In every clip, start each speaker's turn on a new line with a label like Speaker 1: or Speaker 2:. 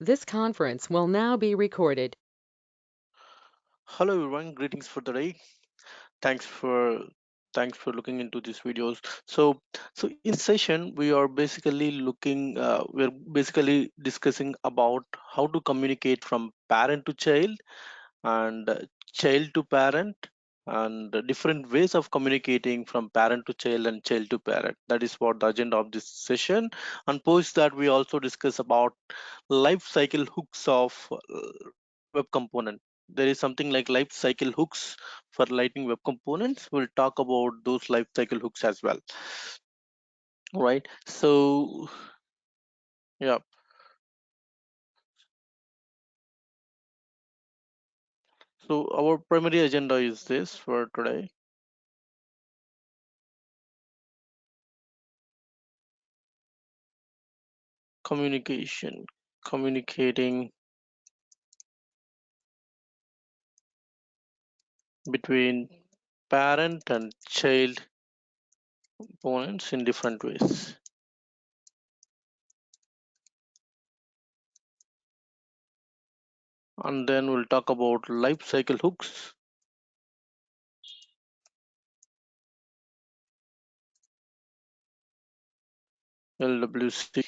Speaker 1: This conference will now be recorded.
Speaker 2: Hello everyone, greetings for the day. Thanks for thanks for looking into these videos. So in session we're basically discussing about how to communicate from parent to child and child to parent and different ways of communicating from parent to child and child to parent. That is what the agenda of this session. And post that we also discuss about life cycle hooks of web component. There is something like life cycle hooks for lightning web components. We'll talk about those life cycle hooks as well. Right. Yeah. So our primary agenda is this for today. Communication. Communicating between parent and child components in different ways. And then we'll talk about life cycle hooks, LWC.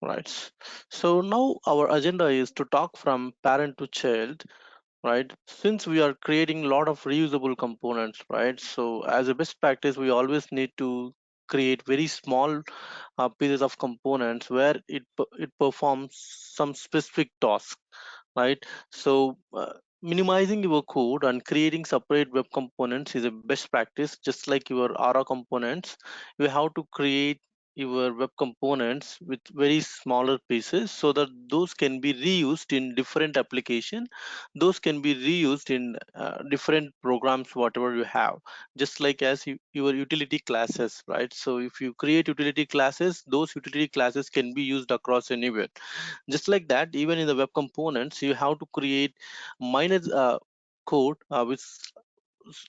Speaker 2: Right. So now our agenda is to talk from parent to child, right? Since we are creating a lot of reusable components, right? So as a best practice, we always need to create very small pieces of components where it performs some specific task, right? So minimizing your code and creating separate web components is a best practice. Just like your Aura components, you have to create your web components with very smaller pieces so that those can be reused in different application. Those can be reused in different programs whatever you have, just like as your utility classes, right? So if you create utility classes, those utility classes can be used across anywhere. Just like that, even in the web components you have to create minor code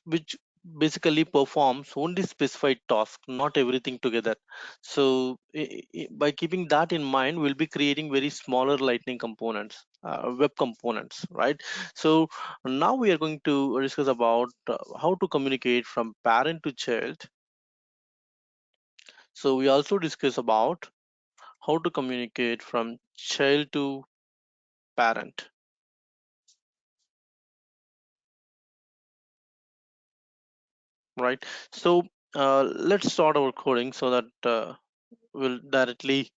Speaker 2: which basically performs only specified task, not everything together. So by keeping that in mind, we'll be creating very smaller lightning components, web components, right? So now we are going to discuss about how to communicate from parent to child. So we also discuss about how to communicate from child to parent, right? So let's start our coding so that we'll directly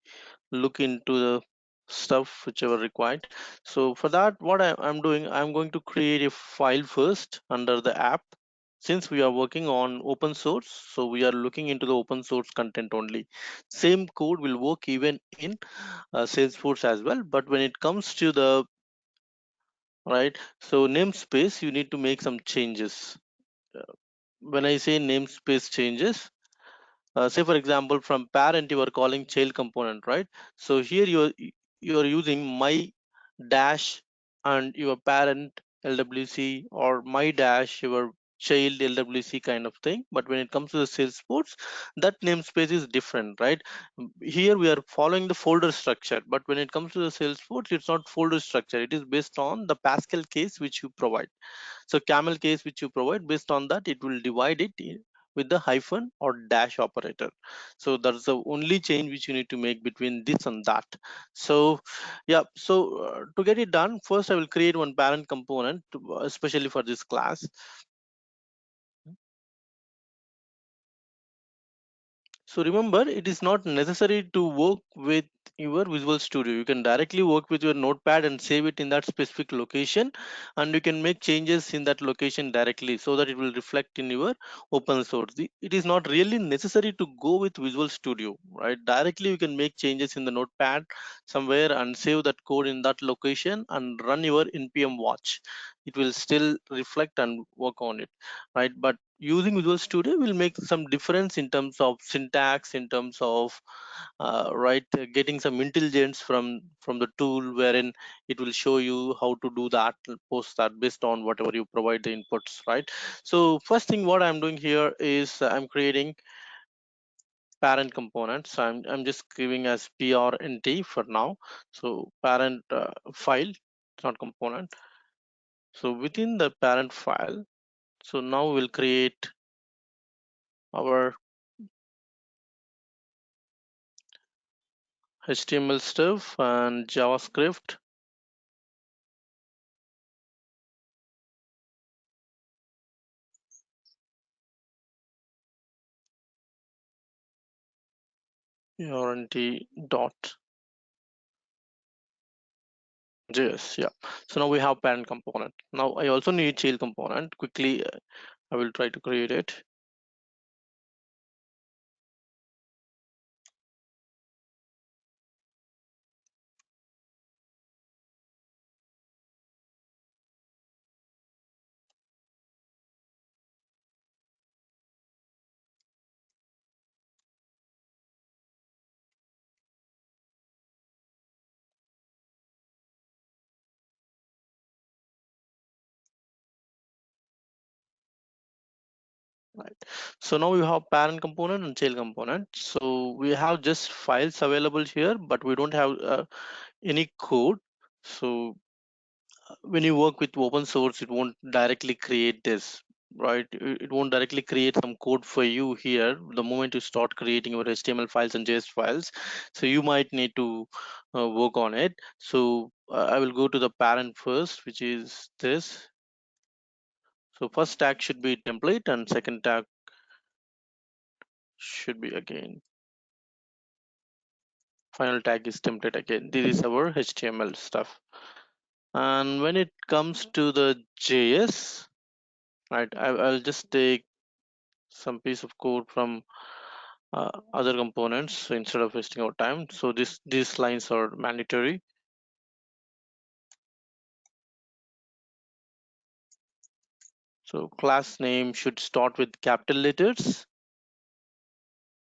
Speaker 2: look into the stuff whichever required. So for that, what I'm doing, I'm going to create a file first under the app. Since we are working on open source, so we are looking into the open source content only. Same code will work even in Salesforce as well, but when it comes to the right, so namespace, you need to make some changes. When I say namespace changes, say for example from parent you are calling child component, right? So here you're using my dash and your parent LWC, or my dash your child LWC kind of thing. But when it comes to the Salesforce, that namespace is different, right? Here we are following the folder structure, but when it comes to the Salesforce, it's not folder structure, it is based on the Pascal case which you provide. So camel case which you provide, based on that it will divide it with the hyphen or dash operator. So that's the only change which you need to make between this and that. So yeah, to get it done, first I will create one parent component especially for this class. So remember, it is not necessary to work with your Visual Studio. You can directly work with your notepad and save it in that specific location, and you can make changes in that location directly so that it will reflect in your open source. It is not really necessary to go with Visual Studio, right? Directly you can make changes in the notepad somewhere and save that code in that location and run your npm watch. It will still reflect and work on it, right? But using Visual Studio will make some difference in terms of syntax, in terms of getting some intelligence from the tool, wherein it will show you how to do that, post that based on whatever you provide the inputs, right? So first thing what I'm doing here is I'm creating parent component. So I'm just giving as PRNT for now. So parent file, not component. So within the parent file, so now we'll create our HTML stuff and JavaScript. PRNT dot JS. Yeah. So now we have parent component. Now I also need child component. Quickly, I will try to create it. Right. So now we have parent component and child component. So we have just files available here, but we don't have any code. So when you work with open source, it won't directly create this, right? It won't directly create some code for you here the moment you start creating your HTML files and JS files. So you might need to work on it. So I will go to the parent first, which is this. So first tag should be template and second tag should be again final tag is template again. This is our HTML stuff. And when it comes to the JS, right, I'll just take some piece of code from other components instead of wasting our time. So these lines are mandatory. So class name should start with capital letters,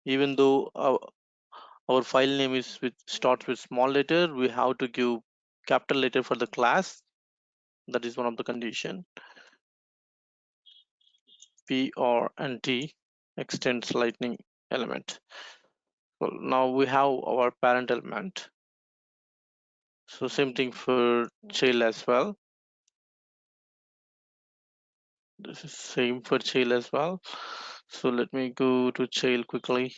Speaker 2: even though our file name is with starts with small letter. We have to give capital letter for the class. That is one of the condition. P R and T extends lightning element. So now we have our parent element. So same thing for child as well. This is same for child as well. So let me go to child quickly.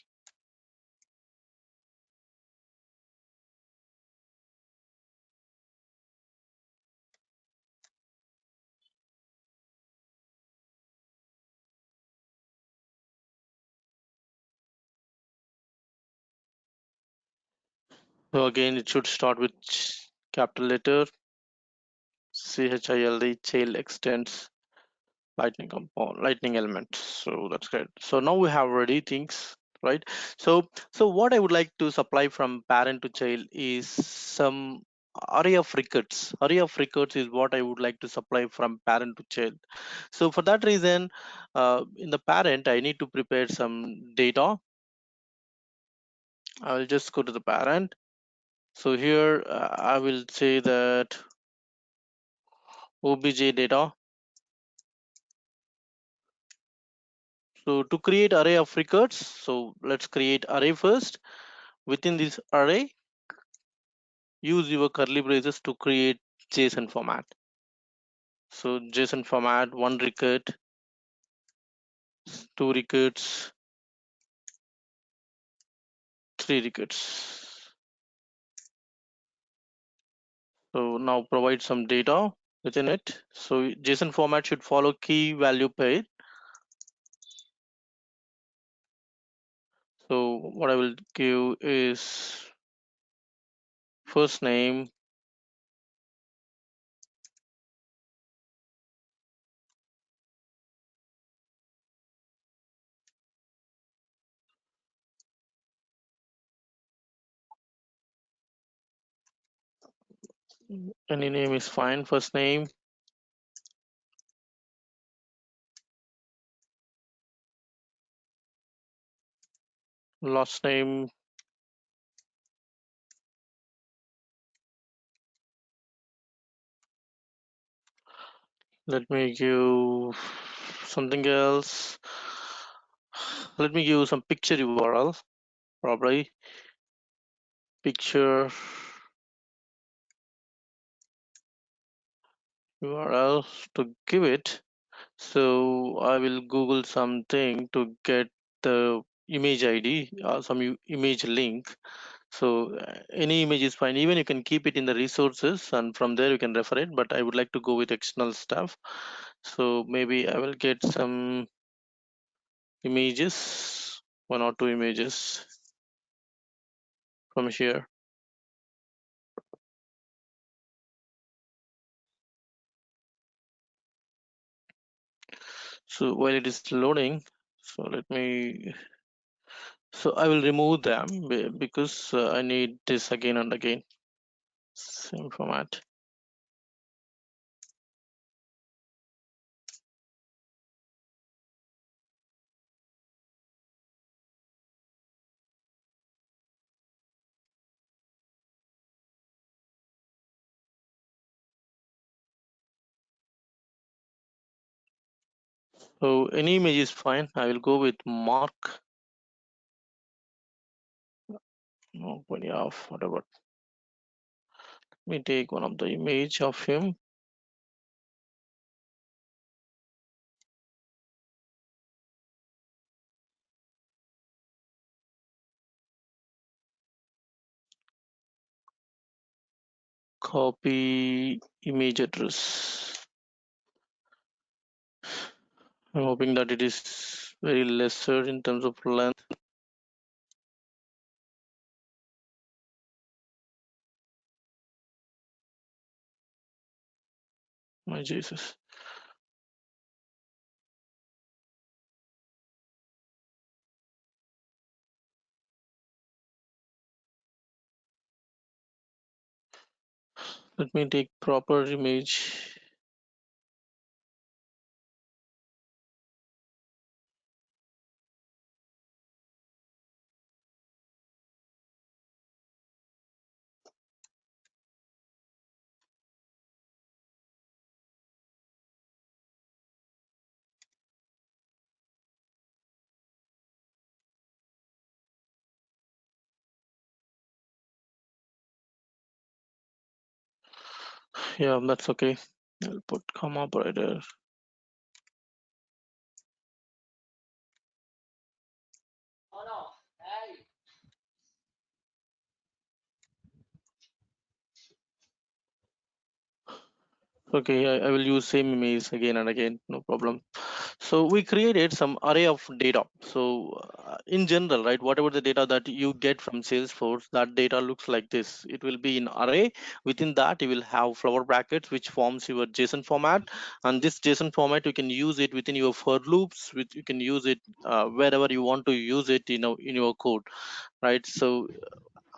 Speaker 2: So again, it should start with capital letter CHILD. Child extends lightning element. So that's great. So now we have already things, right? So what I would like to supply from parent to child is some array of records. Array of records is what I would like to supply from parent to child. So for that reason, in the parent, I need to prepare some data. I will just go to the parent. So here I will say that obj data. So to create array of records, so let's create array first. Within this array, use your curly braces to create JSON format. So JSON format, one record, two records, three records. So now provide some data within it. So JSON format should follow key value pair. So what I will give is first name, any name is fine, first name, last name, let me give something else. Let me give some picture URL. probably picture URL to give it. So I will Google something to get the image ID, some image link. So any image is fine. Even you can keep it in the resources, and from there you can refer it. But I would like to go with external stuff. So maybe I will get some images, one or two images from here. So while it is loading, so let me. So I will remove them because I need this again and again. Same format. So any image is fine. I will go with Mark. Nobody off, whatever. Let me take one of the image of him. Copy image address. I'm hoping that it is very lesser in terms of length. My Jesus. Let me take proper image. Yeah, that's okay. I'll put comma operator. Okay, I will use same image again and again, no problem. So we created some array of data. So in general, right, whatever the data that you get from Salesforce, that data looks like this. It will be in array. Within that, you will have flower brackets, which forms your JSON format. And this JSON format, you can use it within your for loops, which you can use it wherever you want to use it, in your code, right? So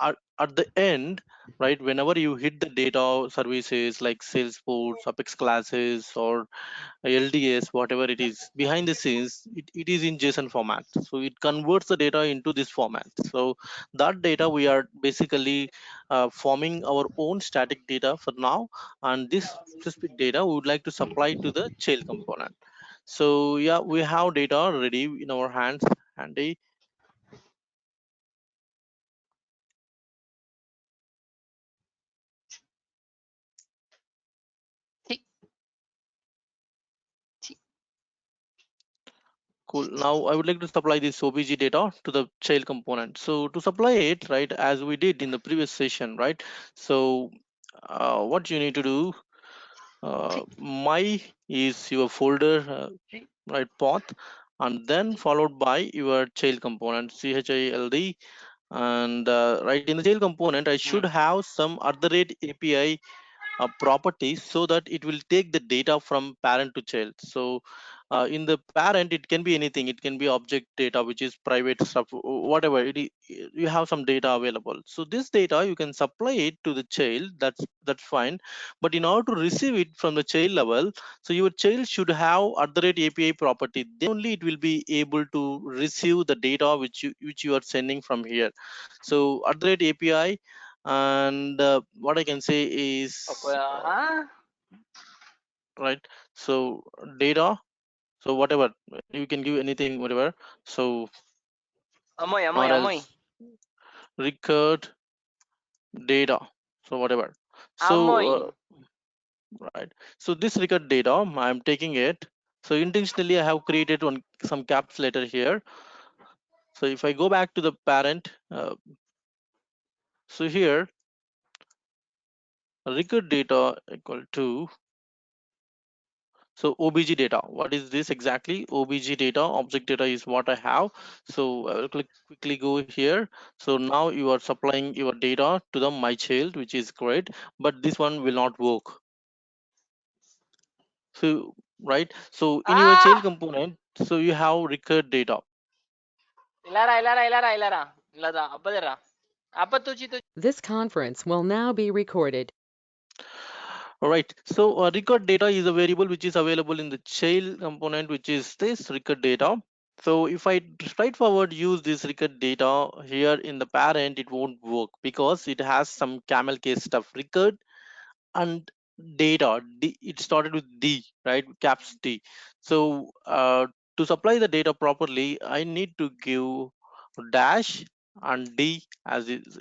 Speaker 2: at the end, right, whenever you hit the data services like Salesforce, Apex classes, or LDS, whatever it is, behind the scenes, it is in JSON format. So it converts the data into this format. So that data we are basically forming our own static data for now, and this specific data we would like to supply to the child component. So yeah, we have data ready in our hands, handy.
Speaker 3: Sí, sí.
Speaker 2: Cool. Now I would like to supply this OBJ data to the child component. So to supply it, right, as we did in the previous session, right? So what you need to do,
Speaker 3: Sí,
Speaker 2: my is your folder,
Speaker 3: sí.
Speaker 2: right, path, and then followed by your child component, child, and right in the child component, I should have some @API properties so that it will take the data from parent to child. So in the parent, it can be anything. It can be object data, which is private stuff, whatever it is. You have some data available, so this data you can supply it to the child. That's fine. But in order to receive it from the child level, so your child should have @API property, then only it will be able to receive the data which you are sending from here. So @API, and what I can say is,
Speaker 3: Pues,
Speaker 2: uh,
Speaker 3: ajá.
Speaker 2: right, so data, so whatever, you can give anything, whatever. So
Speaker 3: Amoy, amoy,
Speaker 2: or else,
Speaker 3: amoy.
Speaker 2: record data. So whatever. So
Speaker 3: Amoy.
Speaker 2: right. So this record data, I'm taking it. So intentionally, I have created one some caps letter here. So if I go back to the parent, so here record data equal to, so obj data. What is this exactly? Obj data, object data is what I have. So I will quickly go here. So now you are supplying your data to the my child, which is great, but this one will not work. So right. So in your child
Speaker 3: Ah!
Speaker 2: component, so you have record data.
Speaker 3: Illara. Apa tuji.
Speaker 1: This conference will now be recorded.
Speaker 2: All right. So record data is a variable which is available in the child component, which is this record data. So if I straightforward use this record data here in the parent, it won't work because it has some camel case stuff. Record and data, it started with D, right? Caps D. So to supply the data properly, I need to give dash and D as is,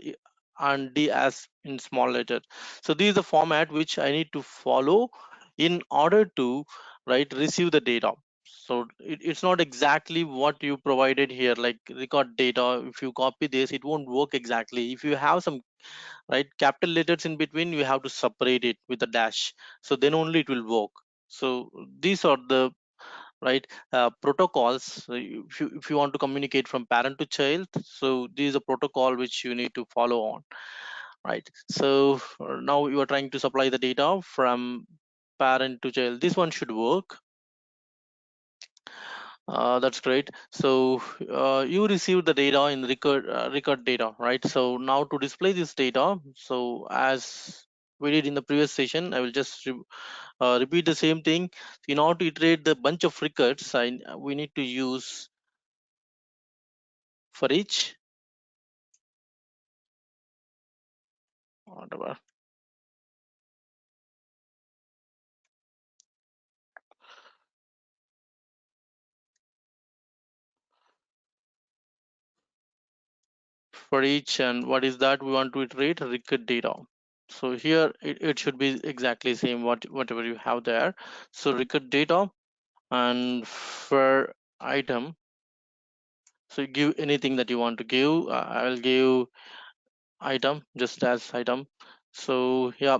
Speaker 2: and D as in small letter. So this is the format which I need to follow in order to, right, receive the data. So it's not exactly what you provided here, like record data. If you copy this, it won't work exactly. If you have some, right, capital letters in between, you have to separate it with a dash, so then only it will work. So these are the, right, protocols. So if you want to communicate from parent to child, so this is a protocol which you need to follow on, right? So now you are trying to supply the data from parent to child. This one should work. That's great. So you received the data in record data, right? So now to display this data, so as we did in the previous session, I will just repeat the same thing. In order to iterate the bunch of records, we need to use for each, whatever, for each, and what is that we want to iterate? Record data. So here it should be exactly same whatever you have there. So record data, and for item, so give anything that you want to give. I will give item just as item. So yeah,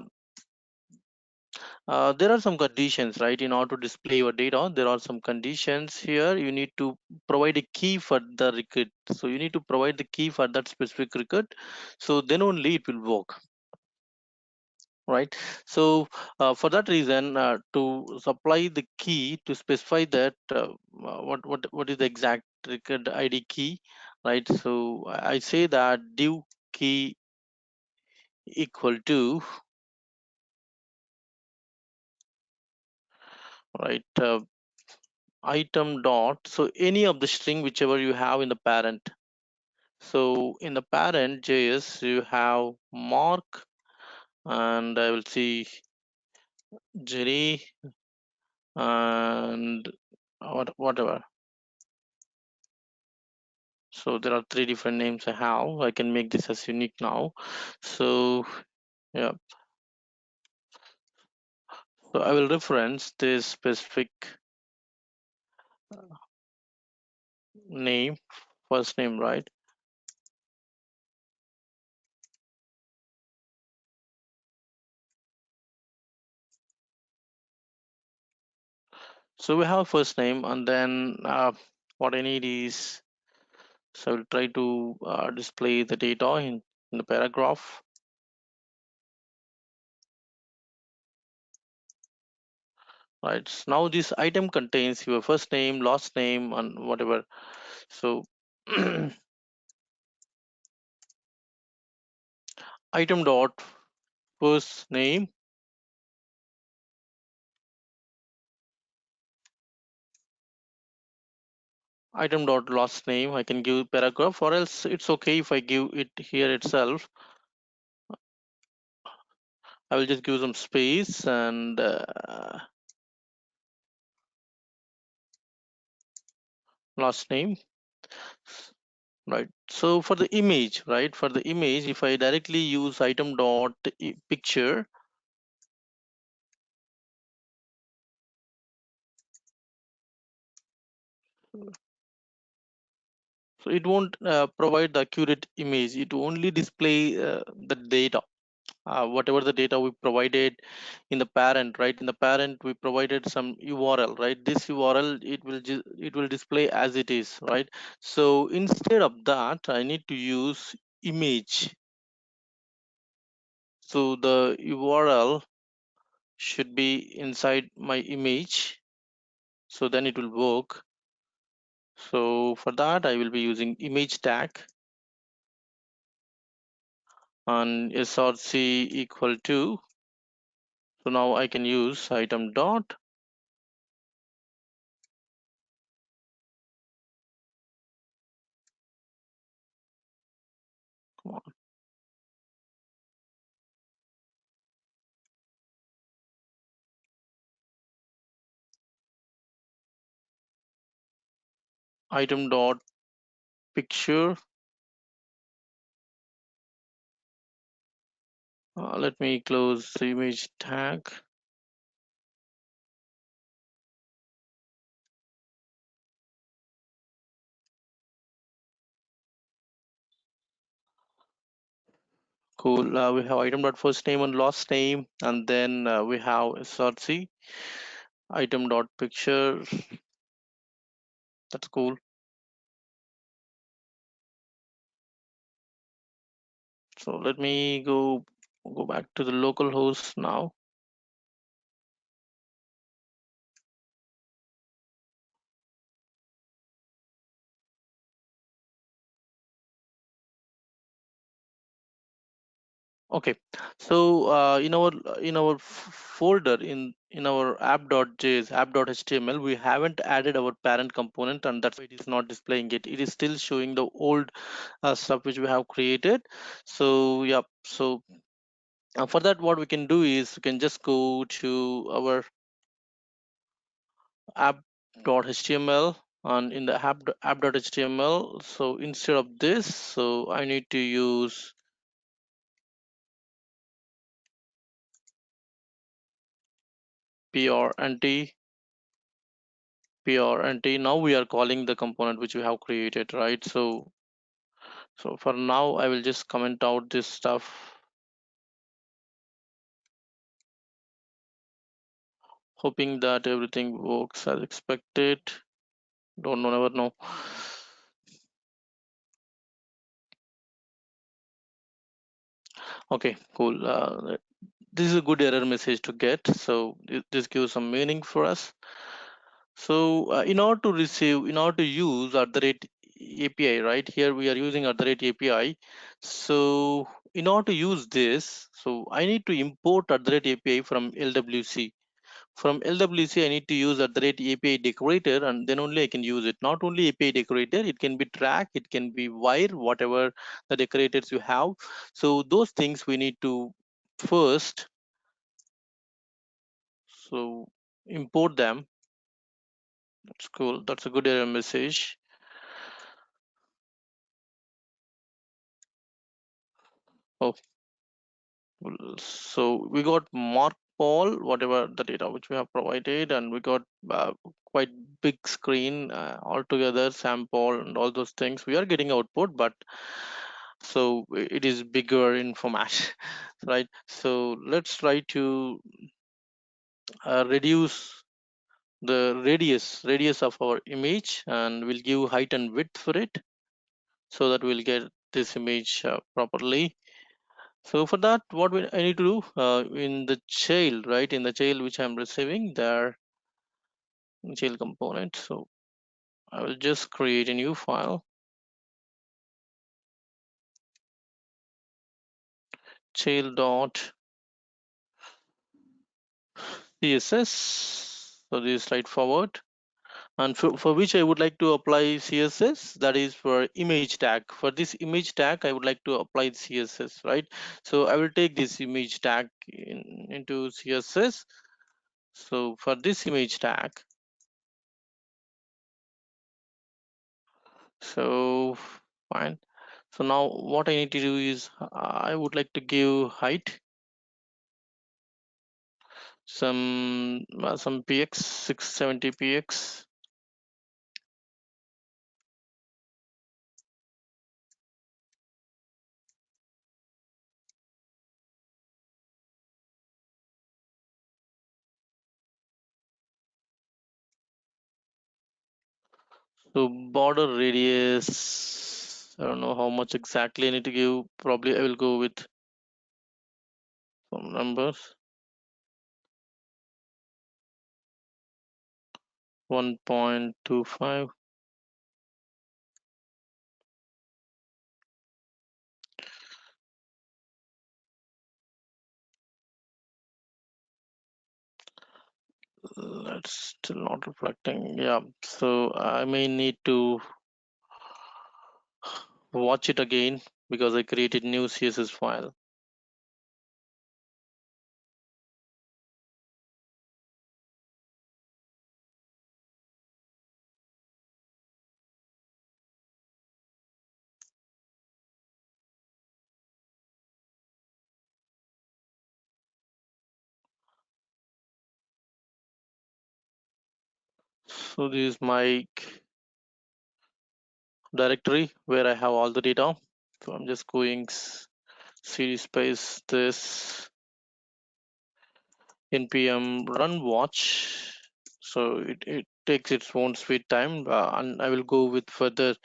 Speaker 2: there are some conditions, right? In order to display your data, there are some conditions here. You need to provide a key for the record. So you need to provide the key for that specific record. So then only it will work, right? So for that reason, to supply the key to specify that what is the exact record ID key, right? So I say that div key equal to, right, item dot, so any of the string whichever you have in the parent. So in the parent JS you have mark, and I will see Jerry, and whatever. So there are three different names I have. I can make this as unique now. So yeah, so I will reference this specific name, first name, right? So we have first name, and then what I need is, so I'll try to display the data in the paragraph. Right. So now this item contains your first name, last name, and whatever. So item dot first name, item dot last name. I can give paragraph, or else it's okay if I give it here itself. I will just give some space and last name. right? So for the image, right, for the image, if I directly use item dot picture, so it won't provide the accurate image. It only display the data, whatever the data we provided in the parent, right? In the parent we provided some URL, right? This URL, it will display as it is, right? So instead of that, I need to use image. So the URL should be inside my image, so then it will work. So for that, I will be using image tag and src equal to. So now I can use item dot, come on, item dot picture. Let me close the image tag. Cool. We have item dot first name and last name, and then we have src item dot picture. That's cool. So let me go back to the local host now. Okay, so in our folder in our app.js, app.html, we haven't added our parent component, and that's why it is not displaying it. It is still showing the old stuff which we have created. So yeah, so for that, what we can do is we can just go to our app.html, and in the app.html, so instead of this, so I need to use prnt. Now we are calling the component which we have created, right? So for now I will just comment out this stuff, hoping that everything works as expected. Don't know, never know. Okay, cool. This is a good error message to get, so this gives some meaning for us. So in order to use at the rate API, right? Here we are using at the rate API. So in order to use this, so I need to import at the rate API from LWC. From LWC, I need to use at the rate API decorator, and then only I can use it. Not only API decorator, it can be track, it can be wire, whatever the decorators you have. So those things we need to first, so import them. That's cool. That's a good error message. Oh, so we got Mark Paul, whatever the data which we have provided, and we got quite big screen altogether, Sam Paul, and all those things. We are getting output, but so it is bigger in format, right? So let's try to reduce the radius of our image, and we'll give height and width for it, so that we'll get this image properly. So for that, what I need to do in the child, right? In the child which I'm receiving, there child component. So I will just create a new file, child dot css. So this is straightforward. And for which I would like to apply CSS, that is for image tag. For this image tag, I would like to apply CSS, right? So I will take this image tag into CSS. So for this image tag, so Fine. So now what I need to do is I would like to give height some px 670 px. So border radius, I don't know how much exactly I need to give. Probably I will go with some numbers. 1.25. That's still not reflecting. Yeah, so I may need to watch it again because I created new CSS file. So this is my directory where I have all the data. So I'm just going cd space this npm run watch. So it takes its own sweet time, and I will go with further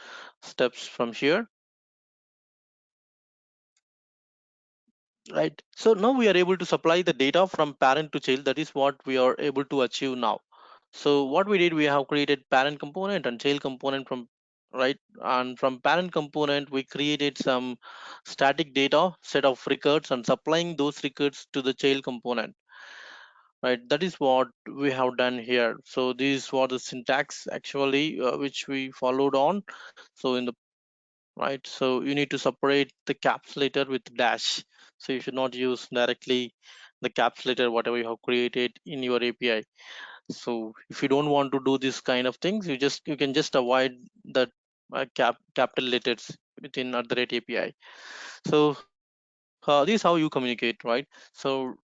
Speaker 2: steps from here. Right. So now we are able to supply the data from parent to child. That is what we are able to achieve now. So what we did, we have created parent component and child component from right, and from parent component we created some static data set of records and supplying those records to the child component. Right. That is what we have done here. So this is what the syntax actually which we followed on. So in the right, so you need to separate the capsulator with dash. So you should not use directly the capsulator whatever you have created in your API. So if you don't want to do this kind of things, you can just avoid that capital letters within at the rate API. So this is how you communicate, right? So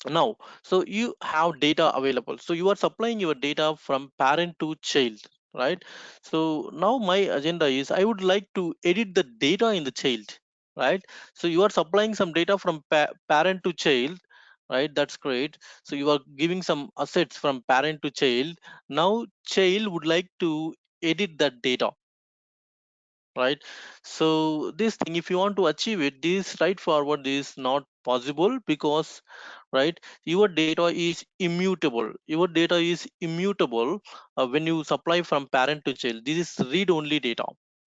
Speaker 2: now, so you have data available, so you are supplying your data from parent to child, right? So now my agenda is I would like to edit the data in the child, right? So you are supplying some data from parent to child, right? That's great. So you are giving some assets from parent to child. Now child would like to edit that data, right? So this thing, if you want to achieve it, this straightforward is not possible because right, your data is immutable. Your data is immutable when you supply from parent to child. This is read only data.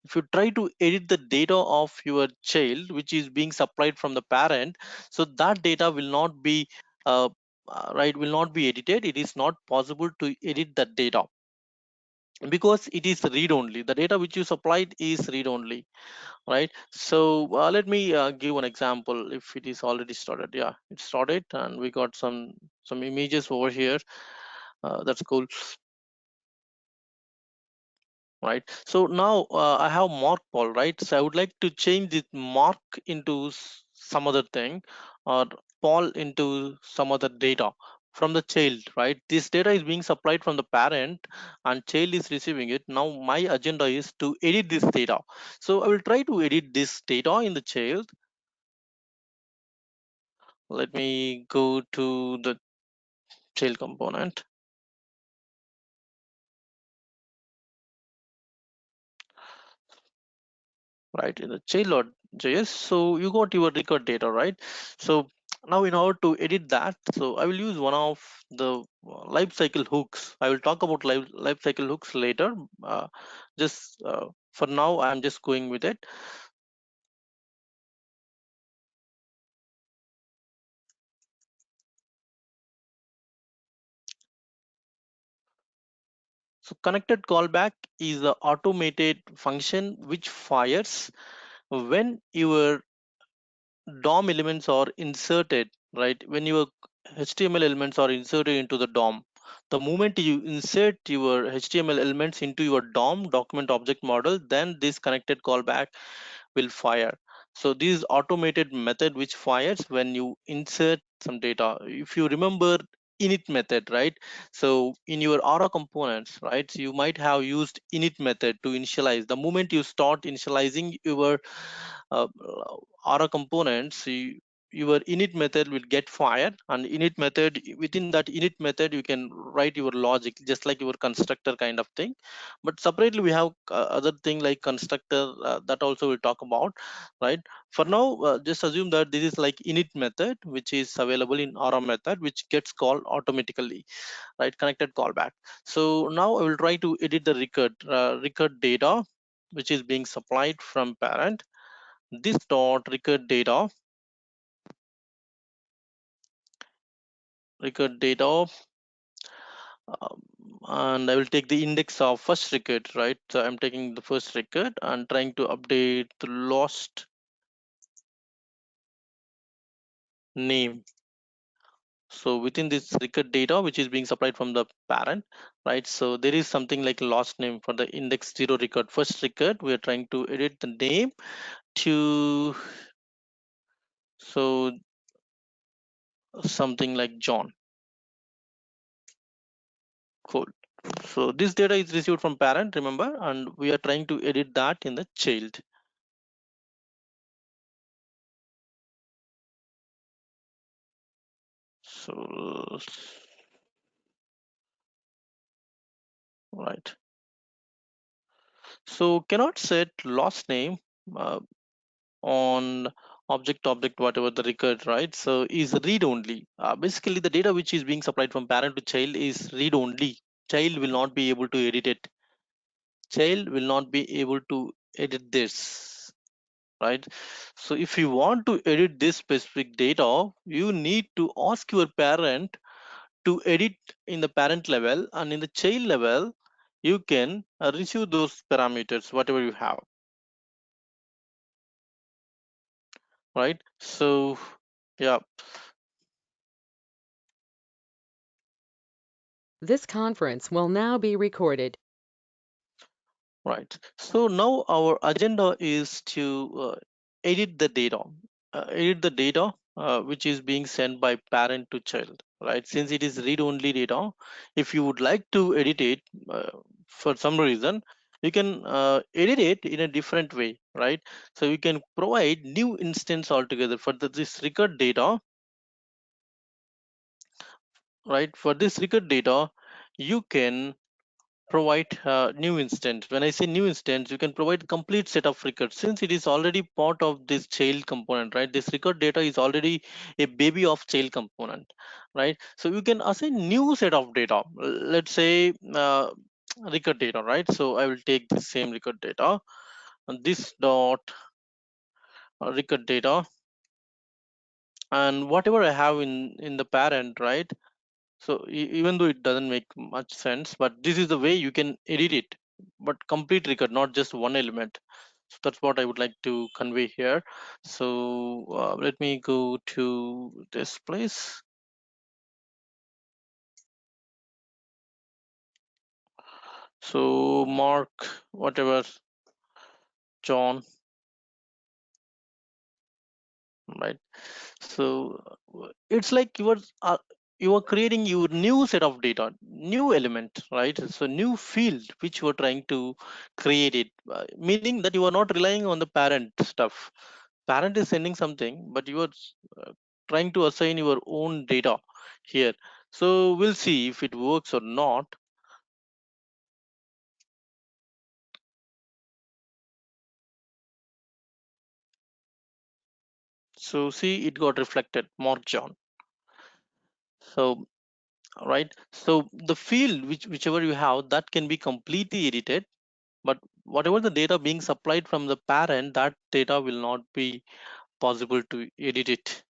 Speaker 2: If you try to edit the data of your child which is being supplied from the parent, so that data will not be right, will not be edited. It is not possible to edit that data because it is read only. The data which you supplied is read only, right? So let me give an example. If it is already started, yeah, it started and we got some images over here. That's cool, right? So now I have mark Paul, right? So I would like to change this mark into some other thing, or Paul into some other data from the child, right? This data is being supplied from the parent and child is receiving it. Now my agenda is to edit this data. So I will try to edit this data in the child. Let me go to the child component, right, in the child.js. So you got your record data, right? So now in order to edit that, so I will use one of the life cycle hooks. I will talk about life cycle hooks later. uh, just for now I'm just going with it. So connected callback is the automated function which fires when your DOM elements are inserted, right? When your HTML elements are inserted into the DOM. The moment you insert your HTML elements into your DOM document object model, then this connected callback will fire. So this is automated method which fires when you insert some data. If you remember init method, right? So in your Aura components, right, so you might have used init method to initialize. The moment you start initializing your uh, Aura components, your init method will get fired, and init method, within that init method you can write your logic just like your constructor kind of thing. But separately we have other thing like constructor, that also we'll talk about, right? For now, just assume that this is like init method which is available in Aura method, which gets called automatically, right? Connected callback. So now I will try to edit the record data which is being supplied from parent. This dot record data, um, and I will take the index of first record, right? So I'm taking the first record and trying to update the lost name. So within this record data which is being supplied from the parent, right, so there is something like lost name for the index 0 record. First record, we are trying to edit the name to, so something like John. Cool. So this data is received from parent, remember, and we are trying to edit that in the child. So right, so cannot set lost name uh, on object whatever the record, right? So is read only. Basically the data which is being supplied from parent to child is read only. Child will not be able to edit it. Child will not be able to edit this, right? So if you want to edit this specific data, you need to ask your parent to edit in the parent level, and in the child level you can receive those parameters whatever you have, right? So yeah.
Speaker 1: This conference will now be recorded.
Speaker 2: Right. So now our agenda is to edit the data, which is being sent by parent to child. Right. Since it is read-only data, if you would like to edit it for some reason, you can edit it in a different way. Right. So you can provide new instance altogether for this record data. Right. For this record data, you can provide new instance. When I say new instance, you can provide complete set of records since it is already part of this child component, right? This record data is already a baby of child component, right? So you can assign new set of data. Let's say record data, right? So I will take the same record data and this dot record data, and whatever I have in the parent, right? So even though it doesn't make much sense, but this is the way you can edit it, but complete record, not just one element. So that's what I would like to convey here. So let me go to this place. So Mark whatever John, right? So it's like you are creating your new set of data, new element, right? So new field which you are trying to create it, meaning that you are not relying on the parent stuff. Parent is sending something, but you are uh, trying to assign your own data here. So we'll see if it works or not. So see, it got reflected Mark John. So right, so the field whichever you have, that can be completely edited, but whatever the data being supplied from the parent, that data will not be possible to edit it,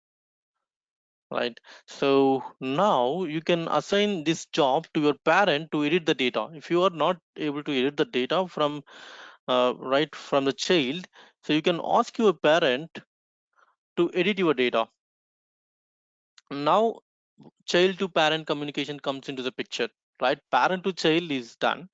Speaker 2: right? So now you can assign this job to your parent to edit the data. If you are not able to edit the data from right from the child, so you can ask your parent to edit your data. Now child to parent communication comes into the picture, right? Parent to child is done.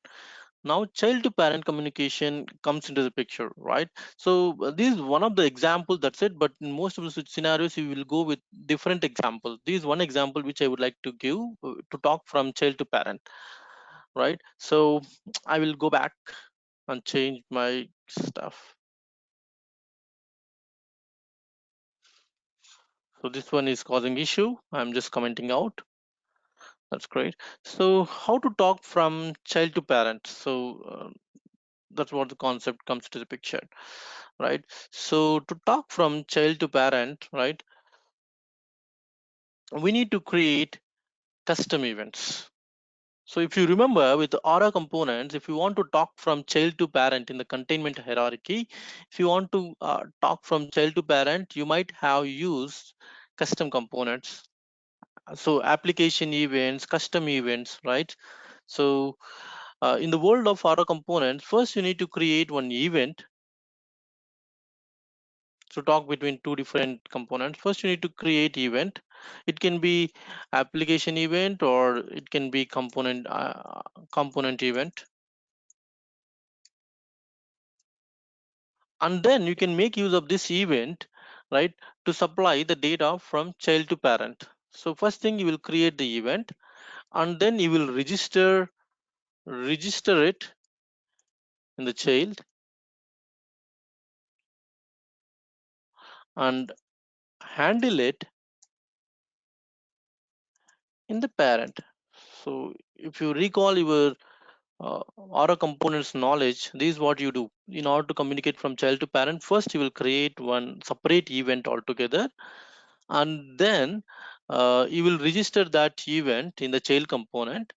Speaker 2: Now child to parent communication comes into the picture, right? So this is one of the example, that's it. But in most of the scenarios you will go with different examples. This is one example which I would like to give to talk from child to parent, right? So I will go back and change my stuff. So this one is causing issue, I'm just commenting out. That's great. So how to talk from child to parent? So that's what the concept comes to the picture, right? So to talk from child to parent, right, we need to create custom events. So if you remember with the aura components, if you want to talk from child to parent in the containment hierarchy, if you want to talk from child to parent, you might have used custom components. So application events, custom events, right? So in the world of aura components, first you need to create one event to talk between two different components. First you need to create event. It can be application event or it can be component event, and then you can make use of this event, right, to supply the data from child to parent. So first thing, you will create the event, and then you will register it in the child and handle it in the parent. So if you recall your Aura components knowledge, this is what you do. In order to communicate from child to parent, first you will create one separate event altogether, and then you will register that event in the child component,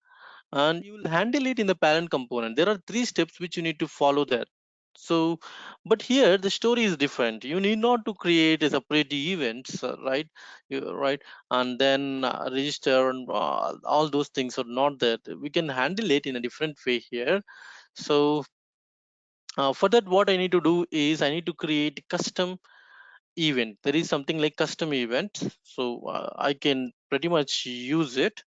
Speaker 2: and you will handle it in the parent component. There are three steps which you need to follow there. So but here the story is different. You need not to create a separate events, right? Right, and then register and all those things are not there. We can handle it in a different way here. So for that, what I need to do is I need to create custom event. There is something like custom event, so I can pretty much use it.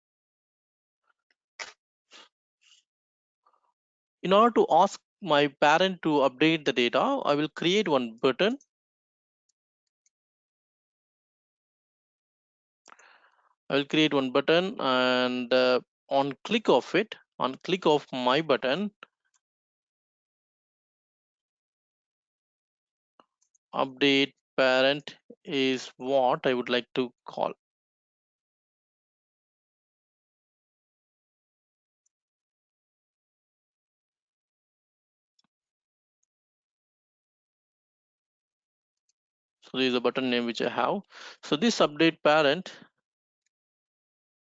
Speaker 2: In order to ask my parent to update the data, I will create one button. I will create one button, and on click of it, on click of my button, update parent is what I would like to call. So this is a button name which I have. So this update parent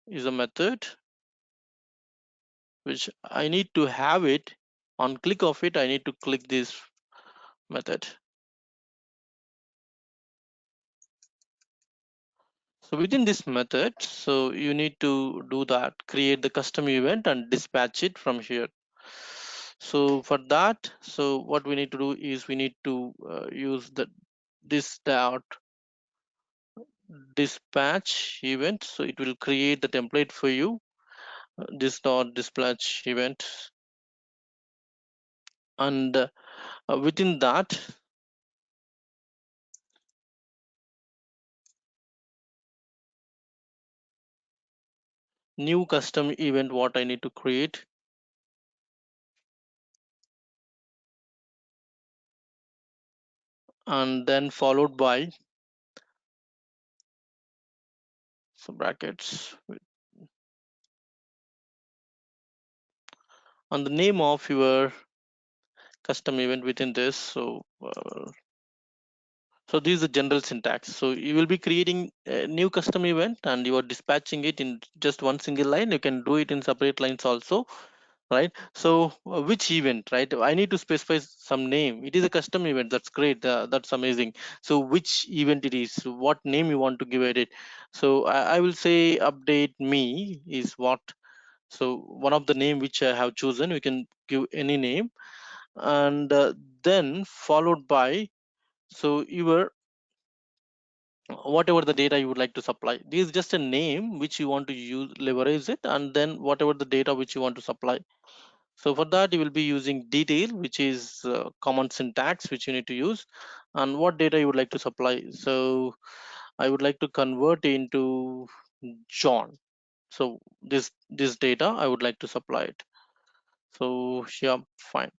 Speaker 2: is a method which I need to have it. On click of it, I need to click this method. So within this method, so you need to do that, create the custom event and dispatch it from here. So for that, so what we need to do is we need to use the this dot dispatch event. So it will create the template for you. This dot dispatch event, and within that, new custom event what I need to create, and then followed by, so brackets, and the name of your custom event within this. So this is the general syntax. So you will be creating a new custom event and you are dispatching it in just one single line. You can do it in separate lines also, right? So which event, right? I need to specify some name. It is a custom event. That's great. That's amazing. So which event it is, what name you want to give it. So I will say update me is what. So one of the name which I have chosen, we can give any name, and then followed by, so your whatever the data you would like to supply. This is just a name which you want to use, leverage it, and then whatever the data which you want to supply. So for that, you will be using detail, which is common syntax which you need to use, and what data you would like to supply. So I would like to convert into John. So this data I would like to supply it. So yeah, fine.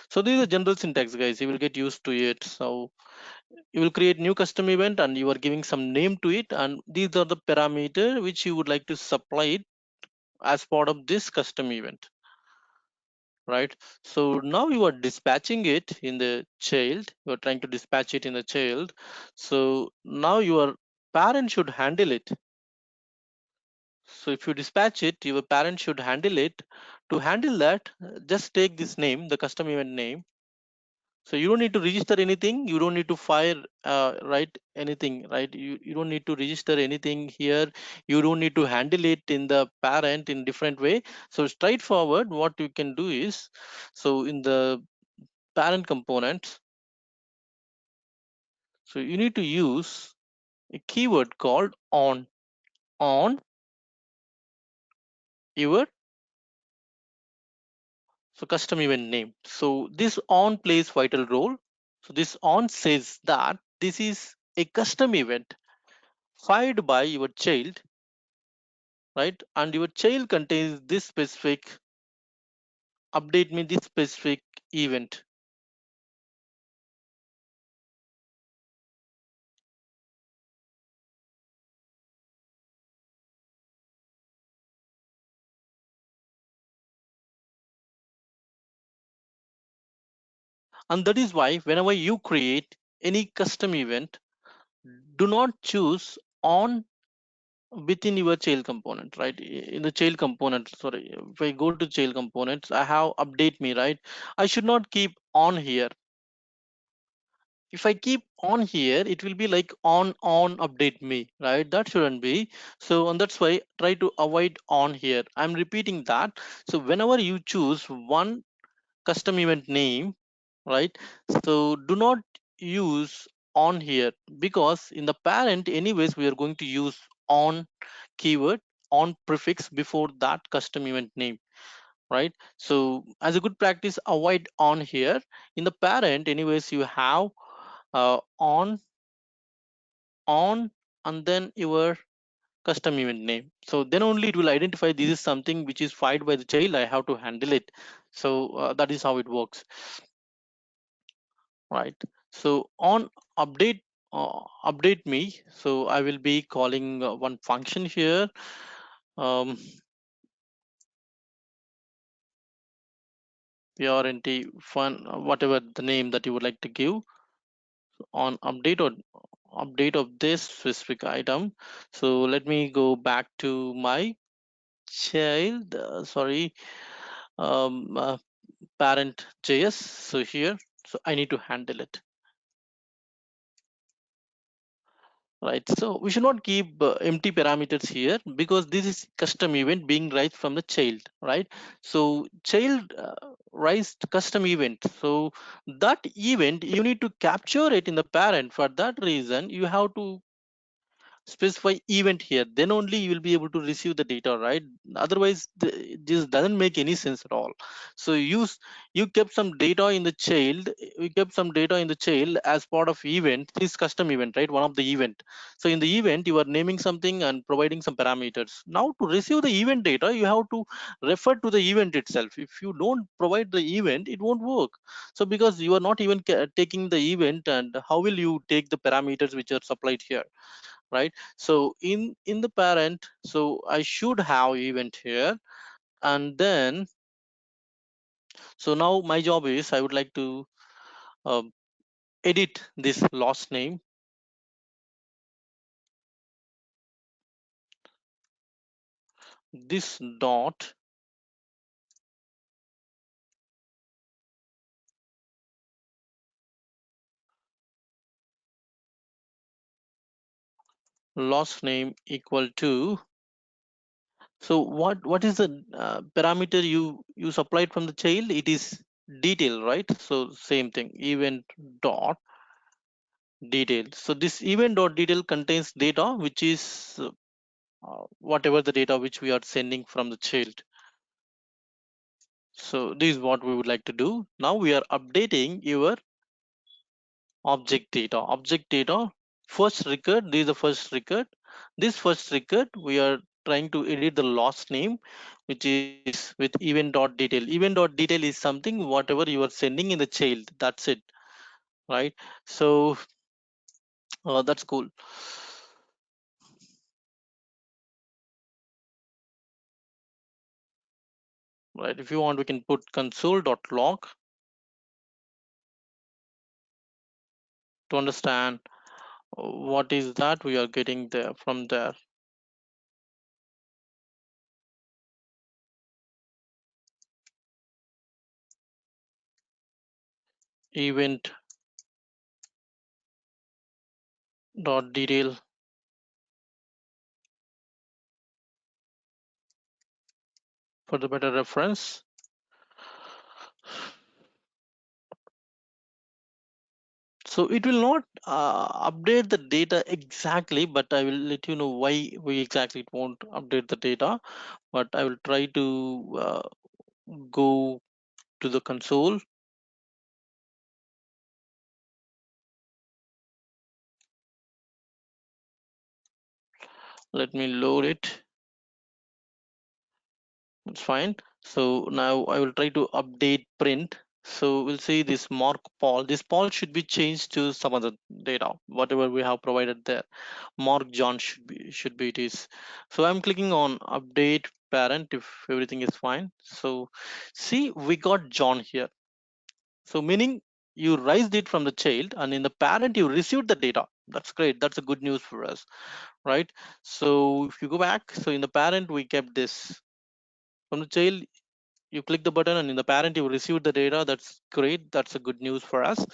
Speaker 2: So this is a general syntax, guys. You will get used to it. So you will create new custom event and you are giving some name to it, and these are the parameter which you would like to supply it as part of this custom event, right? So now you are dispatching it in the child, you are trying to dispatch it in the child. So now your parent should handle it. So if you dispatch it, your parent should handle it. To handle that, just take this name, the custom event name. So you don't need to register anything, you don't need to fire write anything, right? You don't need to register anything here, you don't need to handle it in the parent in different way. So straightforward, what you can do is, so in the parent components, so you need to use a keyword called on your, so custom event name. So this on plays vital role. So this on says that this is a custom event fired by your child, right? And your child contains this specific, update me this specific event. And that is why whenever you create any custom event, do not choose on within your child component, right? In the child component, sorry, if I go to child components, I have update me, right? I should not keep on here. If I keep on here, it will be like on update me, right? That shouldn't be. So, and that's why try to avoid on here. I'm repeating that. So whenever you choose one custom event name, right? So do not use on here, because in the parent anyways we are going to use on keyword, on prefix before that custom event name, right? So as a good practice, avoid on here. In the parent anyways you have on and then your custom event name. So then only it will identify this is something which is fired by the child, I have to handle it. So that is how it works, right? So on update, update me, so I will be calling one function here, um parent fun, whatever the name that you would like to give. On update or update of this specific item. So let me go back to my child, sorry, parent JS. So here, so I need to handle it, right? So we should not keep empty parameters here, because this is custom event being raised from the child, right? So child raised custom event, so that event you need to capture it in the parent. For that reason you have to specify event here, then only you will be able to receive the data, right? Otherwise this doesn't make any sense at all. So you kept some data in the child, we kept some data in the child as part of event, this custom event, right? One of the event. So in the event you are naming something and providing some parameters. Now to receive the event data you have to refer to the event itself. If you don't provide the event, it won't work. So because you are not even taking the event, and how will you take the parameters which are supplied here, right? So in the parent, so I should have event here, and then so now my job is I would like to um, edit this last name, this dot last name equal to, so what is the parameter you supplied from the child? It is detail, right? So same thing, event dot detail. So this event dot detail contains data which is whatever the data which we are sending from the child. So this is what we would like to do. Now we are updating your object data. Object data, first record, this is the first record. This first record, we are trying to edit the last name, which is with event dot detail. Event dot detail is something whatever you are sending in the child. That's it, right? So that's cool. Right, if you want, we can put console.log to understand what is that we are getting there from there. Event dot detail for the better reference. So it will not update the data exactly, but I will let you know why we exactly it won't update the data. But I will try to go to the console. Let me load it. It's fine. So now I will try to update print. So we'll see this mark Paul. This Paul should be changed to some other data, whatever we have provided there. Mark John should be it is. So I'm clicking on update parent if everything is fine. So see, we got John here. So meaning you raised it from the child, and in the parent you received the data. That's great. That's a good news for us, right? So if you go back, so in the parent we kept this. From the child you click the button, and in the parent you receive the data. That's great. That's a good news for us.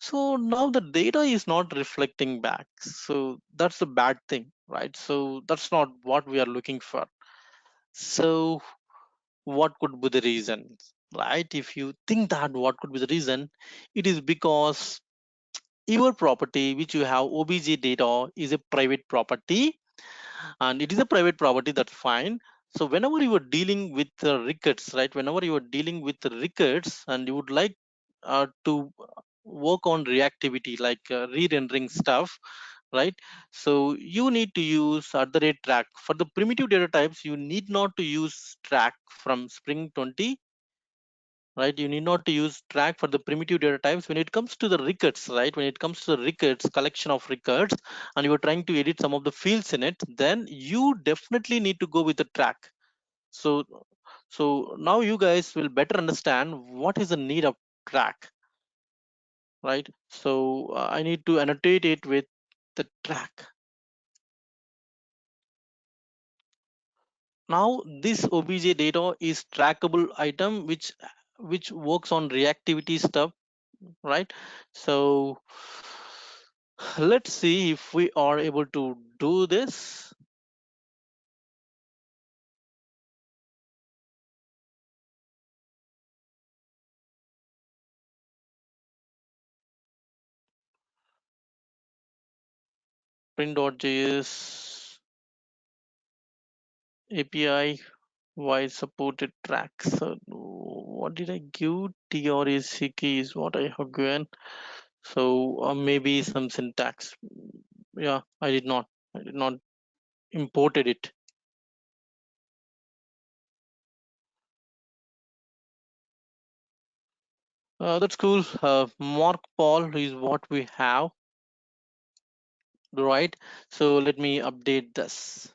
Speaker 2: So now the data is not reflecting back, so that's a bad thing, right? So that's not what we are looking for. So what could be the reason, right? If you think that what could be the reason, it is because your property which you have obj data is a private property, and it is a private property. That's fine. So whenever you are dealing with the records, right, whenever you are dealing with the records and you would like to work on reactivity, like re-rendering stuff, right? So you need to use at the rate track for the primitive data types. You need not to use track from spring 20, right? You need not to use track for the primitive data types. When it comes to the records, right, when it comes to the records, collection of records, and you are trying to edit some of the fields in it, then you definitely need to go with the track. So so now you guys will better understand what is the need of track, right? So I need to annotate it with the track. Now this obj data is trackable item which works on reactivity stuff, right? So let's see if we are able to do this. Print.js API why supported tracks. So what did I give? TRAC key is what I have given. So maybe some syntax. Yeah, I did not imported it. That's cool. Mark Paul is what we have, right? So let me update this.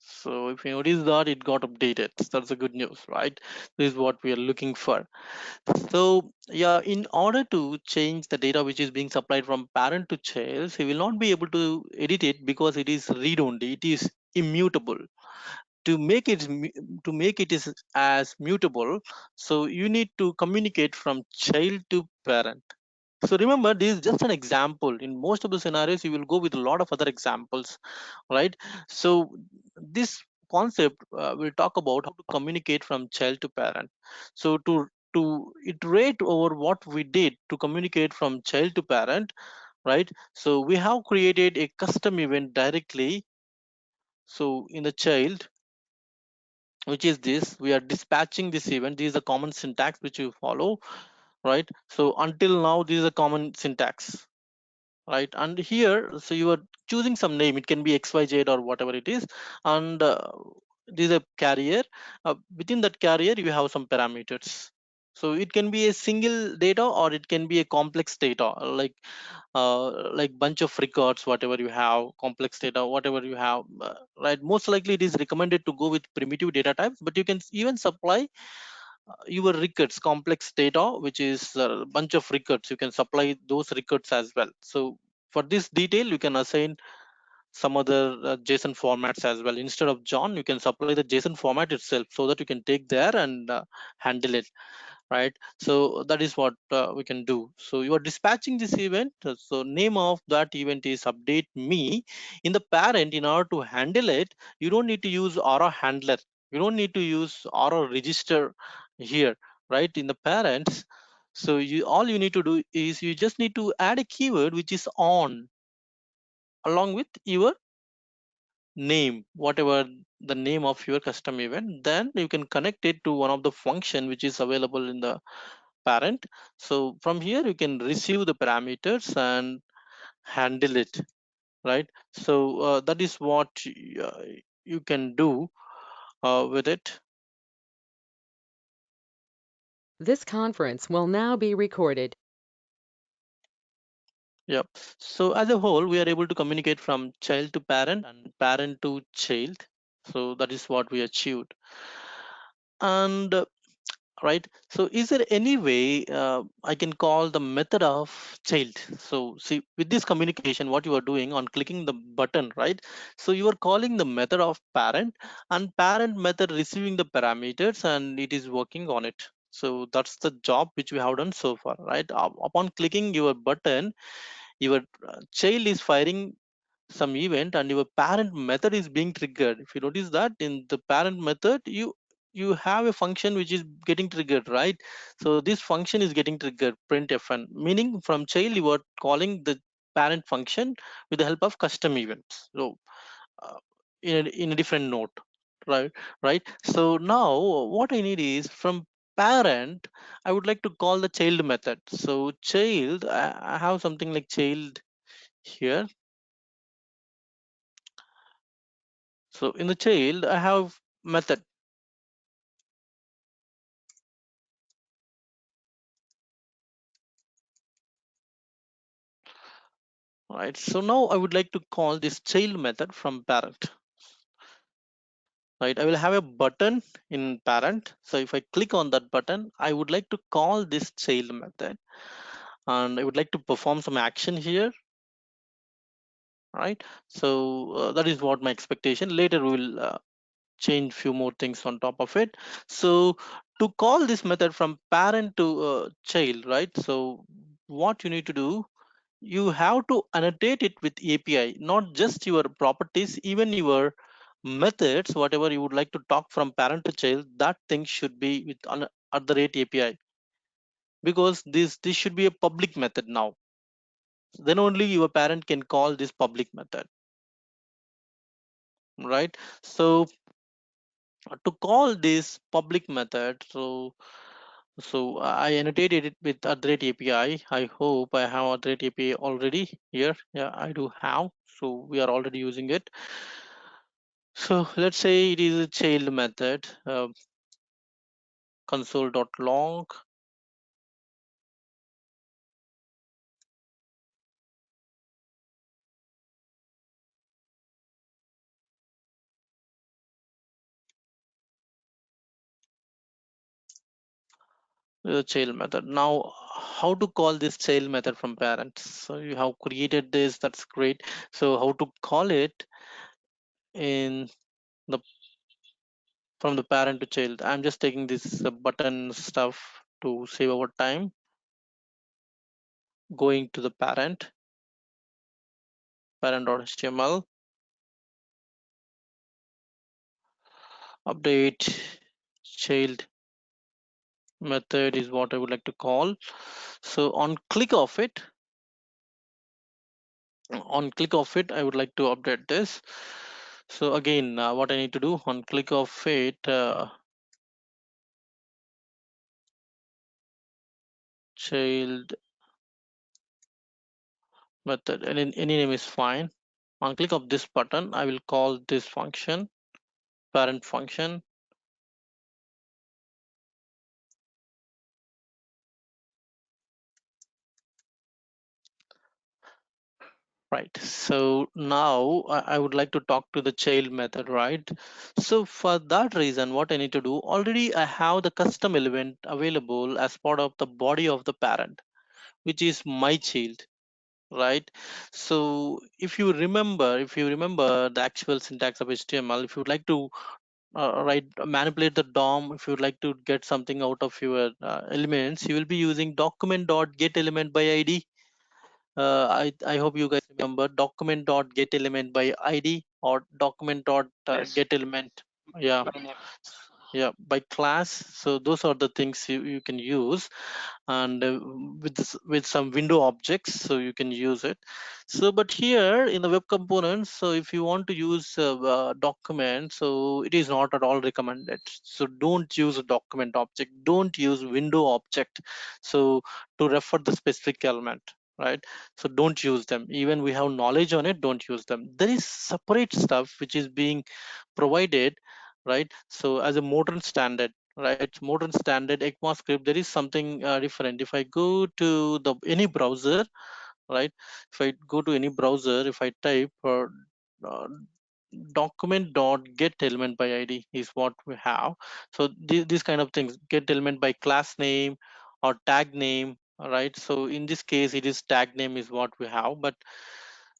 Speaker 2: So if you notice that it got updated, that's a good news, right? This is what we are looking for. So yeah, in order to change the data which is being supplied from parent to child, he will not be able to edit it because it is read only. It is immutable. To make it to make it is as mutable, so you need to communicate from child to parent. So remember, this is just an example. In most of the scenarios you will go with a lot of other examples, right? So this concept will talk about how to communicate from child to parent. So to to iterate over what we did to communicate from child to parent, right? So we have created a custom event directly. So in the child, which is this, we are dispatching this event. This is a common syntax which you follow, right? So until now, this is a common syntax, right? And here, so you are choosing some name. It can be xyz or whatever it is, and this is a carrier. Within that carrier you have some parameters. So it can be a single data or it can be a complex data, like bunch of records, whatever you have, complex data, whatever you have, right? Most likely it is recommended to go with primitive data types, but you can even supply your records, complex data, which is a bunch of records. You can supply those records as well. So for this detail you can assign some other JSON formats as well. Instead of John, you can supply the JSON format itself, so that you can take there and handle it, right? So that is what we can do. So you are dispatching this event. So name of that event is update me. In the parent, in order to handle it, you don't need to use aura handler. You don't need to use aura register here, right? In the parents, so you, all you need to do is you just need to add a keyword which is on along with your name, whatever the name of your custom event. Then you can connect it to one of the function which is available in the parent. So from here you can receive the parameters and handle it, right? So that is what you can do with it.
Speaker 1: This conference will now be recorded.
Speaker 2: Yep. So as a whole, we are able to communicate from child to parent and parent to child. So that is what we achieved. And right, so is there any way I can call the method of child? So see, with this communication, what you are doing on clicking the button, right? So you are calling the method of parent, and parent method receiving the parameters, and it is working on it. So that's the job which we have done so far, right? Upon clicking your button, your child is firing some event and your parent method is being triggered. If you notice that in the parent method, you have a function which is getting triggered, right? So this function is getting triggered, printfn, meaning from child you are calling the parent function with the help of custom events. So uh, in a different note, right? Right. So now what I need is from parent, I would like to call the child method. So child, I have something like child here. So in the child, I have method, right? So now I would like to call this child method from parent, right? I will have a button in parent. So if I click on that button, I would like to call this child method, and I would like to perform some action here, right? So that is what my expectation. Later we will change few more things on top of it. So to call this method from parent to child, right? So what you need to do, you have to annotate it with API, not just your properties, even your methods, whatever you would like to talk from parent to child, that thing should be with at the rate API, because this should be a public method now. Then only your parent can call this public method, right? So to call this public method, so I annotated it with at the rate API. I hope I have at the rate API already here. Yeah, I do have. So we are already using it. So let's say it is a child method, console.log. Child method. Now, how to call this child method from parents? So you have created this. That's great. So how to call it in the from the parent to child? I'm just taking this button stuff to save our time. Going to the parent.html, update child method is what I would like to call. So on click of it, I would like to update this. So again, what I need to do on click of it, child method, and any name is fine. On click of this button, I will call this function parent function. Right. So now I would like to talk to the child method, right? So for that reason, what I need to do, already I have the custom element available as part of the body of the parent, which is my child, right? So if you remember the actual syntax of HTML, if you would like to write manipulate the DOM, if you would like to get something out of your elements, you will be using document dot get element by ID. I hope you guys remember document dot get element by ID or document dot
Speaker 3: Yes.
Speaker 2: get element, yeah,
Speaker 3: By name.
Speaker 2: yeah, by class. So those are the things you can use, and with some window objects, so you can use it. So but here in the web components, so if you want to use document, so it is not at all recommended. So don't use a document object, don't use window object, so to refer the specific element, right? So don't use them, even we have knowledge on it, don't use them. There is separate stuff which is being provided, right? So as a modern standard, right, modern standard ECMAScript, there is something different. If I go to the any browser, right, if I go to any browser, if I type uh, document dot get element by ID is what we have. So these kind of things, get element by class name or tag name, right? So in this case it is tag name is what we have, but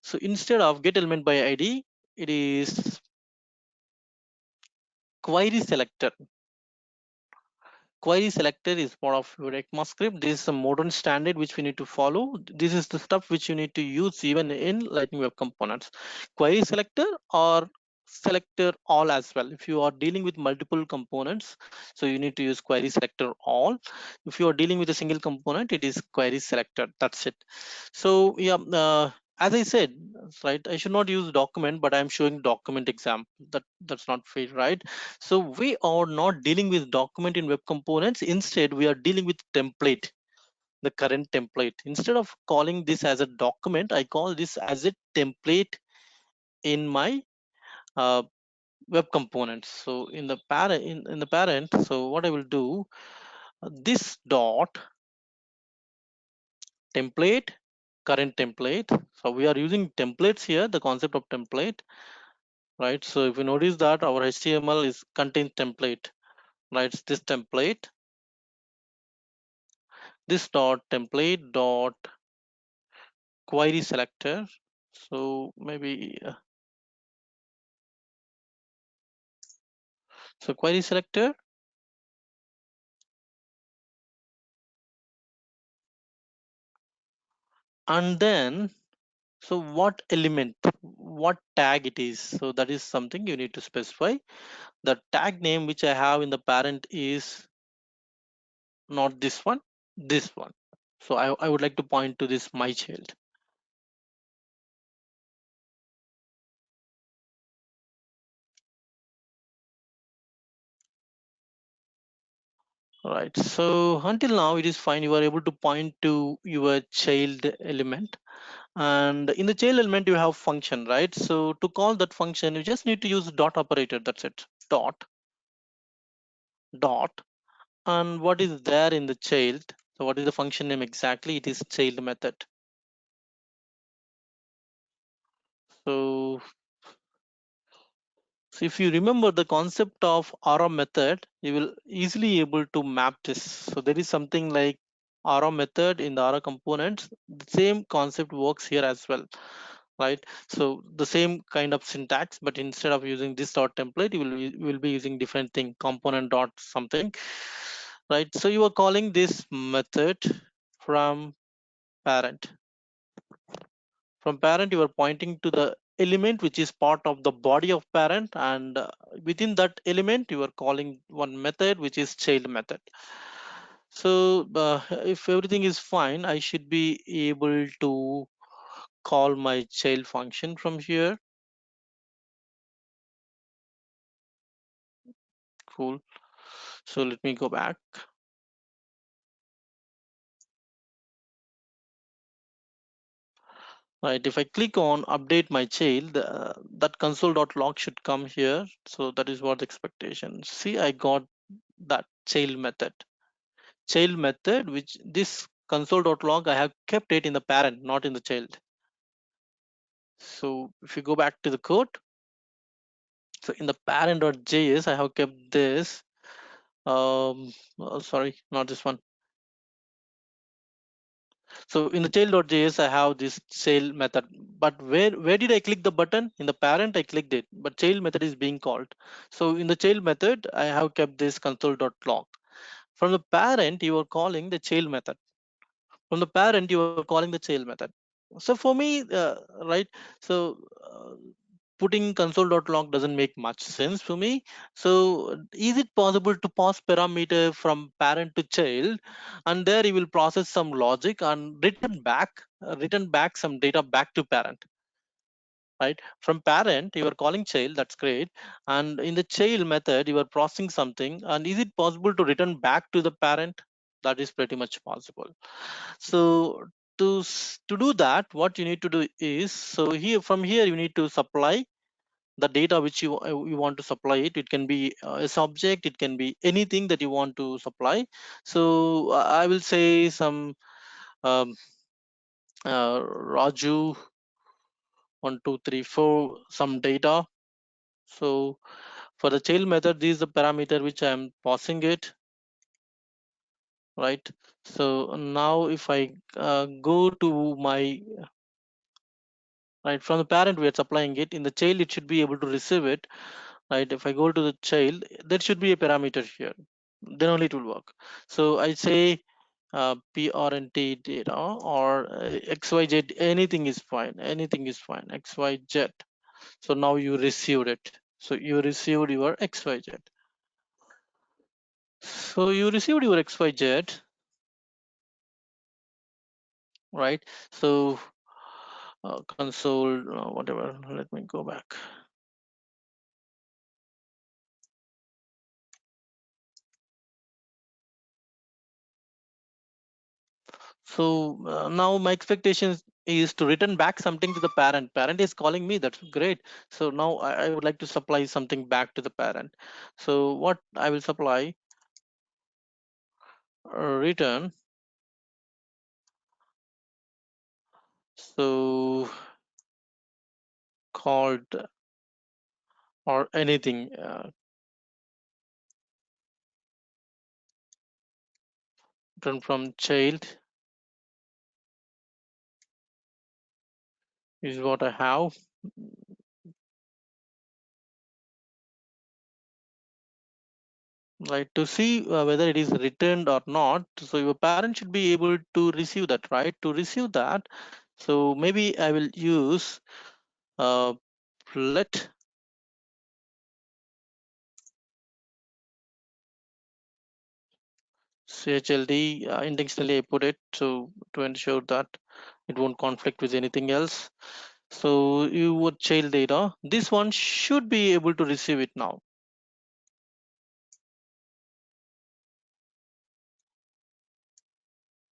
Speaker 2: so instead of get element by ID, it is query selector. Query selector is part of your ECMAScript. This is a modern standard which we need to follow. This is the stuff which you need to use even in Lightning Web Components. Query selector or selector all as well. If you are dealing with multiple components, so you need to use query selector all. If you are dealing with a single component, it is query selector. That's it. So yeah, as I said, right, I should not use document, but I'm showing document example. That's not fair, right? So we are not dealing with document in web components. Instead, we are dealing with template, the current template. Instead of calling this as a document, I call this as a template in my uh, web components. So in the parent, in the parent, so what I will do, this dot template, current template. So we are using templates here, the concept of template, right? So if you notice that our HTML is contains template, right? It's this template, this dot template dot query selector. So maybe so query selector, and then so what element, what tag it is, so that is something you need to specify. The tag name which I have in the parent is not this one, this one. So I would like to point to this my child. Right, so until now it is fine, you are able to point to your child element, and in the child element you have function, right? So to call that function you just need to use dot operator, that's it. Dot, and what is there in the child, so what is the function name exactly, it is child method. So so if you remember the concept of arrow method, you will easily able to map this. So there is something like arrow method in the arrow components. The same concept works here as well, right? So the same kind of syntax, but instead of using this dot template, you will be using different thing, component dot something, right? So you are calling this method from parent. From parent, you are pointing to the element which is part of the body of parent, and within that element, you are calling one method which is child method. So if everything is fine, I should be able to call my child function from here. Cool. So let me go back. Right, if I click on update my child, that console.log should come here. So that is what the expectation. See, I got that child method. Child method, which this console.log, I have kept it in the parent, not in the child. So if you go back to the code, so in the parent.js, I have kept this. Sorry, not this one. So in the child.js, I have this child method. But where did I click the button? In the parent, I clicked it, but child method is being called. So in the child method, I have kept this console.log. From the parent, you are calling the child method. From the parent, you are calling the child method. So for me, right? So putting console.log doesn't make much sense for me. So is it possible to pass parameter from parent to child, and there you will process some logic and return back some data back to parent, right? From parent you are calling child, that's great, and in the child method you are processing something, and is it possible to return back to the parent? That is pretty much possible. So to do that, what you need to do is, so here from here you need to supply the data which you want to supply it. It can be a subject, it can be anything that you want to supply. So I will say some um, Raju 1234 some data. So for the child method, this is the parameter which I am passing it, right? So now if I go to my, right, from the parent we are supplying it, in the child it should be able to receive it, right? If I go to the child, there should be a parameter here, then only it will work. So I say prnt data or xyz, anything is fine, anything is fine, xyz. So now you received it, so you received your xyz. So you received your xyz, right? So console whatever, let me go back. So now my expectations is to return back something to the parent. Parent is calling me, that's great. So now I would like to supply something back to the parent. So what I will supply, return. So called or anything, return from child is what I have. Right, to see whether it is returned or not. So your parent should be able to receive that, right? To receive that, so maybe I will use uh, let chld, intentionally I put it so to ensure that it won't conflict with anything else. So you would child data, this one should be able to receive it now.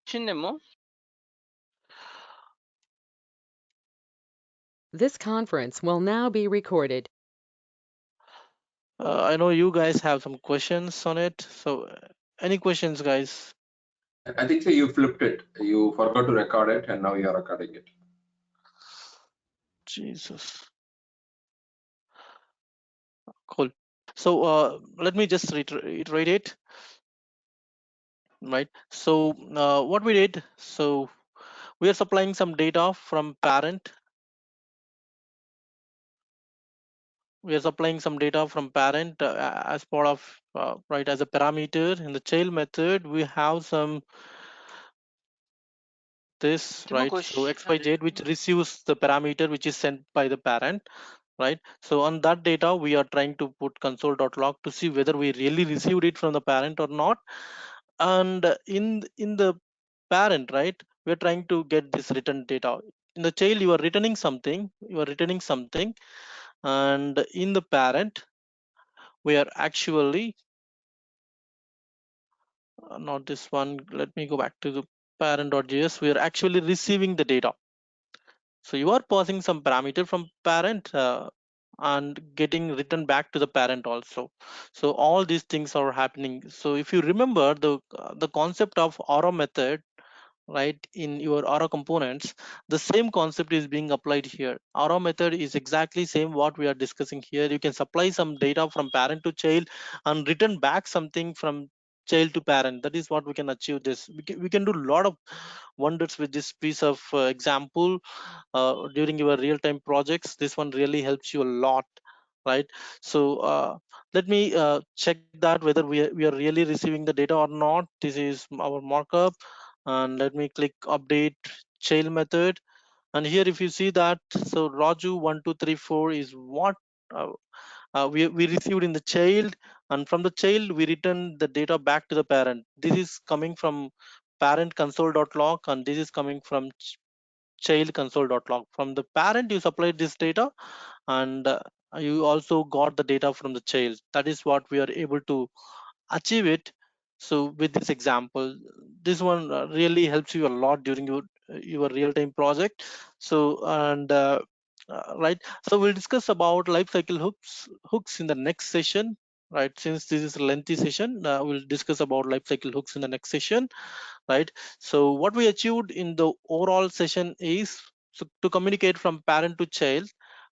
Speaker 3: వచ్చిందేమో.
Speaker 1: This conference will now be recorded.
Speaker 2: I know you guys have some questions on it, so any questions, guys?
Speaker 4: I think so you flipped it. You forgot to record it and now you're recording it.
Speaker 2: Jesus, cool. So let me just reiterate it, right? So what we did, so we are supplying some data from parent. We are supplying some data from parent as part of right, as a parameter. In the child method we have some this,
Speaker 3: Simple
Speaker 2: right? So
Speaker 3: question.
Speaker 2: xyz which receives the parameter which is sent by the parent, right? So on that data we are trying to put console.log to see whether we really received it from the parent or not. and in the parent, right, we're trying to get this return data. In the child you are returning something, and in the parent we are actually not this one, let me go back to the parent.js. We are actually receiving the data. So you are passing some parameter from parent and getting written back to the parent also. So all these things are happening. So if you remember the concept of arrow method, right, in your arrow components, the same concept is being applied here. Arrow method is exactly same what we are discussing here. You can supply some data from parent to child and return back something from child to parent. That is what we can achieve this. We can do a lot of wonders with this piece of example during your real-time projects. This one really helps you a lot, right? So let me check that whether we are really receiving the data or not. This is our markup, and let me click update child method. And here if you see that, so Raju 1234 is what uh, we received in the child, and from the child we return the data back to the parent. This is coming from parent console.log, and this is coming from child console.log. From the parent you supplied this data, and you also got the data from the child. That is what we are able to achieve it. So with this example, this one really helps you a lot during your real-time project. So and right, so we'll discuss about lifecycle hooks in the next session, right? Since this is a lengthy session, we'll discuss about lifecycle hooks in the next session, right? So what we achieved in the overall session is, so to communicate from parent to child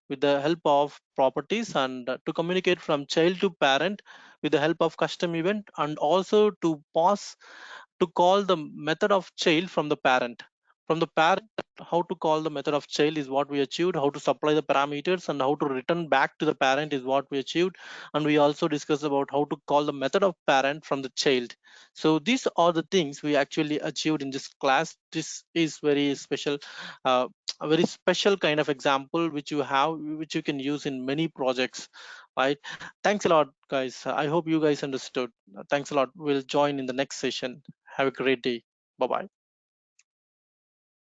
Speaker 2: with the help of properties, and to communicate from child to parent with the help of custom event, and also to pass to call the method of child from the parent. From the parent, how to call the method of child is what we achieved. How to supply the parameters and how to return back to the parent is what we achieved. And we also discussed about how to call the method of parent from the child. So these are the things we actually achieved in this class. This is very special, uh, a very special kind of example which you have, which you can use in many projects, right? Thanks a lot, guys. I hope you guys understood. Thanks a lot. We'll join in the next session. Have a great day. Bye bye.